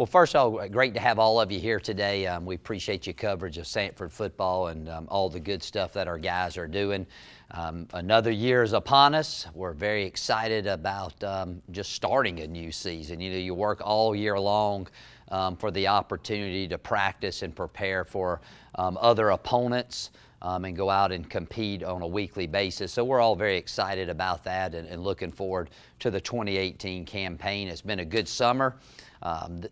Well, first of all, great to have all of you here today. We appreciate your coverage of Samford football and all the good stuff that our guys are doing. Another year is upon us. We're very excited about just starting a new season. You know, you work all year long for the opportunity to practice and prepare for other opponents and go out and compete on a weekly basis. So we're all very excited about that and looking forward to the 2018 campaign. It's been a good summer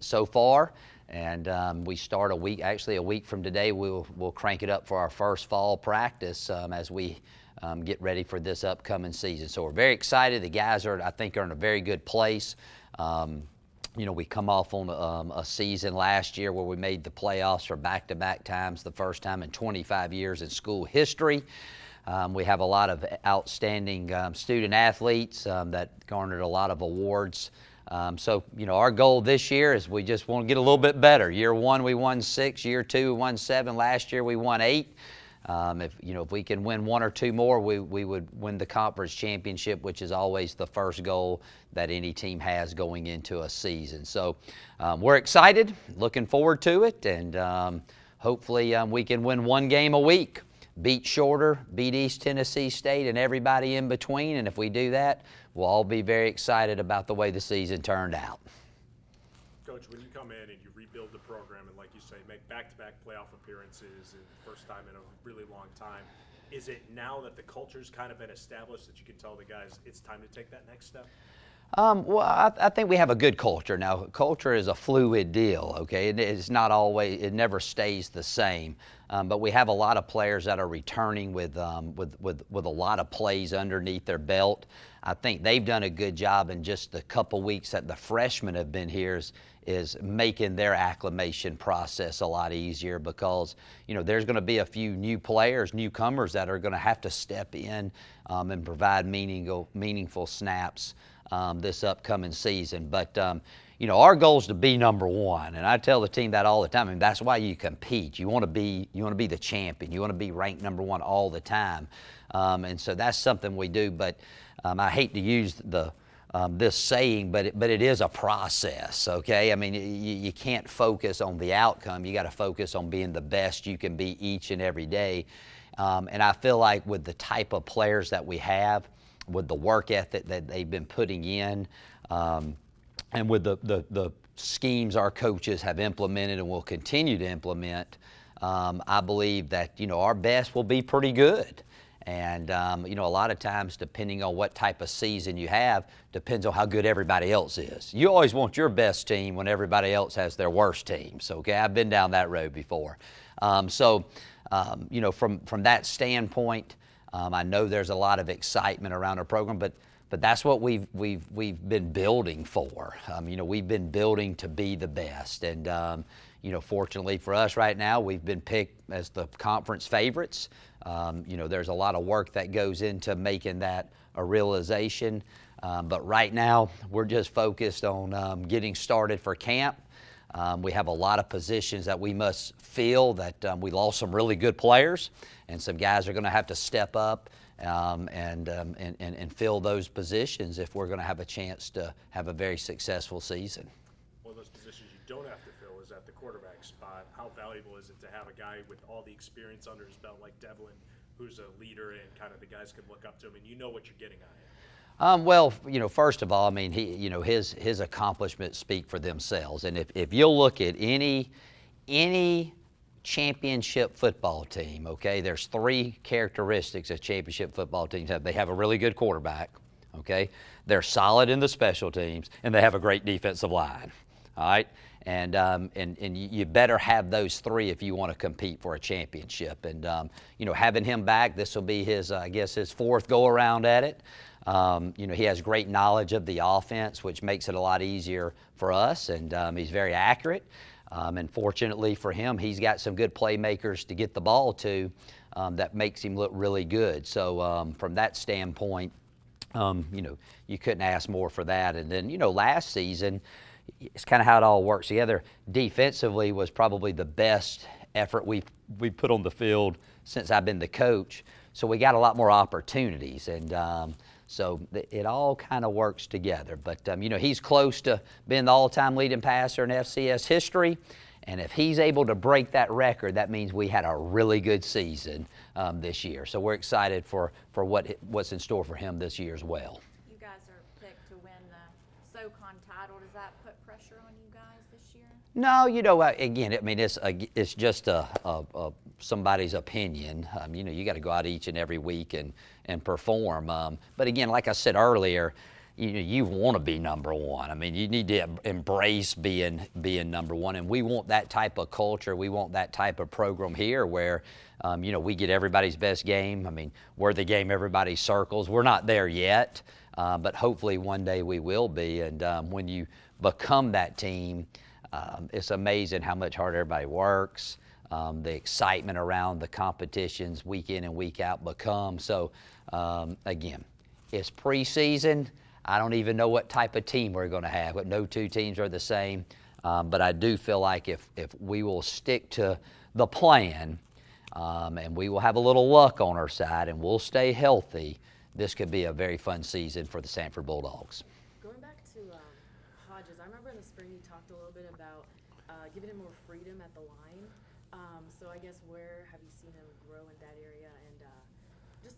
so far, and we start a week from today. We'll crank it up for our first fall practice as we get ready for this upcoming season. So we're very excited. The guys I think are in a very good place. You know, we come off on a season last year where we made the playoffs for back-to-back times, the first time in 25 years in school history. We have a lot of outstanding student athletes that garnered a lot of awards. So, you know, our goal this year is we just want to get a little bit better. Year one, we won 6. Year 2, we won 7. Last year, we won 8. If we can win 1 or 2 more, we would win the conference championship, which is always the first goal that any team has going into a season. So we're excited, looking forward to it, and hopefully we can win 1 game a week, beat Shorter, beat East Tennessee State, and everybody in between. And if we do that, we'll all be very excited about the way the season turned out. Coach, when you come in and you rebuild the program and, like you say, make back-to-back playoff appearances and first time in a really long time, is it now that the culture's kind of been established that you can tell the guys it's time to take that next step? Well, I think we have a good culture. Now, culture is a fluid deal, okay? It's not always, it never stays the same. But we have a lot of players that are returning with a lot of plays underneath their belt. I think they've done a good job in just the couple weeks that the freshmen have been here is making their acclimation process a lot easier, because, you know, there's going to be a few new players, newcomers that are going to have to step in and provide meaningful snaps this upcoming season. But you know, our goal is to be number 1, and I tell the team that all the time. I mean, that's why you compete. You want to be the champion. You want to be ranked number 1 all the time, and so that's something we do. But I hate to use this saying, but it is a process. Okay, I mean, you can't focus on the outcome. You got to focus on being the best you can be each and every day. And I feel like with the type of players that we have, with the work ethic that they've been putting in, and with the schemes our coaches have implemented and will continue to implement, I believe that, you know, our best will be pretty good. And, you know, a lot of times, depending on what type of season you have, depends on how good everybody else is. You always want your best team when everybody else has their worst teams, okay? I've been down that road before. You know, from that standpoint, I know there's a lot of excitement around our program, but that's what we've been building for. You know, we've been building to be the best, and you know, fortunately for us right now, we've been picked as the conference favorites. You know, there's a lot of work that goes into making that a realization, but right now we're just focused on getting started for camp. We have a lot of positions that we must fill, that we lost some really good players, and some guys are going to have to step up and fill those positions if we're going to have a chance to have a very successful season. One of those positions you don't have to fill is at the quarterback spot. How valuable is it to have a guy with all the experience under his belt like Devlin, who's a leader and kind of the guys can look up to him, and you know what you're getting out of him? Well, you know, first of all, I mean, you know, his accomplishments speak for themselves. And if you'll look at any championship football team, okay, there's 3 characteristics that championship football teams have. They have a really good quarterback, okay, they're solid in the special teams, and they have a great defensive line. All right, and you better have those 3 if you want to compete for a championship. And you know, having him back, this will be his, I guess, his 4th go around at it. You know, he has great knowledge of the offense, which makes it a lot easier for us, and he's very accurate. And fortunately for him, he's got some good playmakers to get the ball to that makes him look really good. So from that standpoint, you know, you couldn't ask more for that. And then, you know, last season, it's kind of how it all works together. Defensively was probably the best effort we put on the field since I've been the coach. So we got a lot more opportunities. And So it all kind of works together. But, he's close to being the all-time leading passer in FCS history. And if he's able to break that record, that means we had a really good season this year. So we're excited for what's in store for him this year as well. You guys are picked to win the SoCon title. Does that put pressure on you guys this year? No, again, I mean, it's just somebody's opinion. You got to go out each and every week and perform. But again, like I said earlier, you want to be number one. I mean, you need to embrace being number one, and we want that type of culture. We want that type of program here where, we get everybody's best game. I mean, we're the game everybody circles. We're not there yet, but hopefully one day we will be. And when you become that team, it's amazing how much harder everybody works. The excitement around the competitions week in and week out become. So, again, it's preseason. I don't even know what type of team we're going to have, but no two teams are the same. But I do feel like if we will stick to the plan and we will have a little luck on our side and we'll stay healthy, this could be a very fun season for the Samford Bulldogs. Going back to Hodges, I remember in the spring you talked a little bit about giving him more freedom at the line. So I guess where have you seen him grow in that area? And just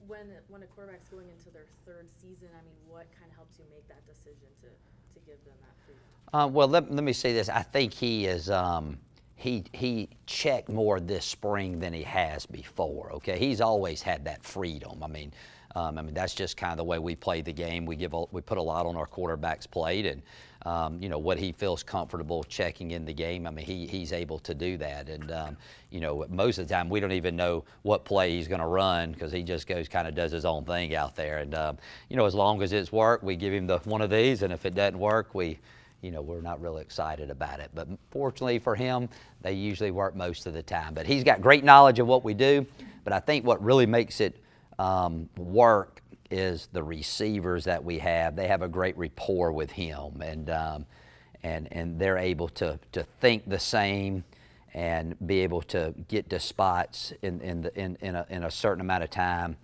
when a quarterback's going into their third season, I mean, what kind of helps you make that decision to give them that freedom? Well, let me say this. I think he is he checked more this spring than he has before. Okay, he's always had that freedom. I mean, that's just kind of the way we play the game. We put a lot on our quarterback's plate, and what he feels comfortable checking in the game. I mean, he's able to do that, and most of the time we don't even know what play he's going to run because he just does his own thing out there. And as long as it's worked, we give him one of these, and if it doesn't work, we're not really excited about it. But fortunately for him, they usually work most of the time. But he's got great knowledge of what we do. But I think what really makes it work is the receivers that we have. They have a great rapport with him, and they're able to think the same and be able to get to spots in a certain amount of time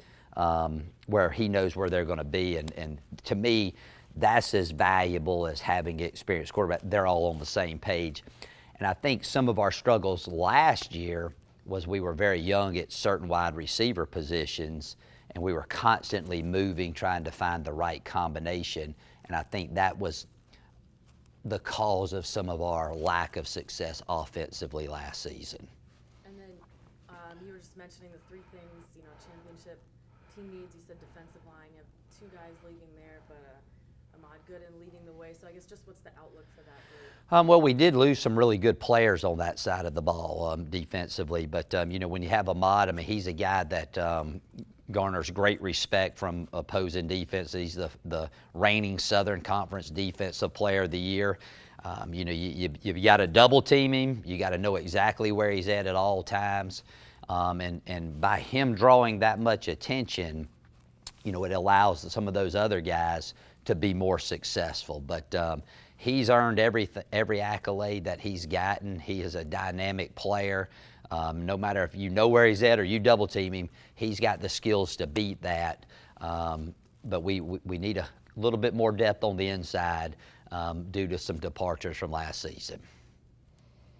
where he knows where they're going to be. And to me, that's as valuable as having an experienced quarterback. They're all on the same page. And I think some of our struggles last year was we were very young at certain wide receiver positions, and we were constantly moving, trying to find the right combination. And I think that was the cause of some of our lack of success offensively last season. And then you were just mentioning the three things, championship team needs. You said defensive line. You have two guys leaving there, but Ahmad Gooden leading the way. So I guess just what's the outlook for that group? Well, we did lose some really good players on that side of the ball defensively. But, when you have Ahmad, I mean, he's a guy that garners great respect from opposing defense. He's the reigning Southern Conference Defensive Player of the Year. You've got to double team him. You got to know exactly where he's at all times. And by him drawing that much attention, it allows some of those other guys to be more successful. But he's earned every accolade that he's gotten. He is a dynamic player. No matter if you know where he's at or you double team him, he's got the skills to beat that. But we need a little bit more depth on the inside due to some departures from last season.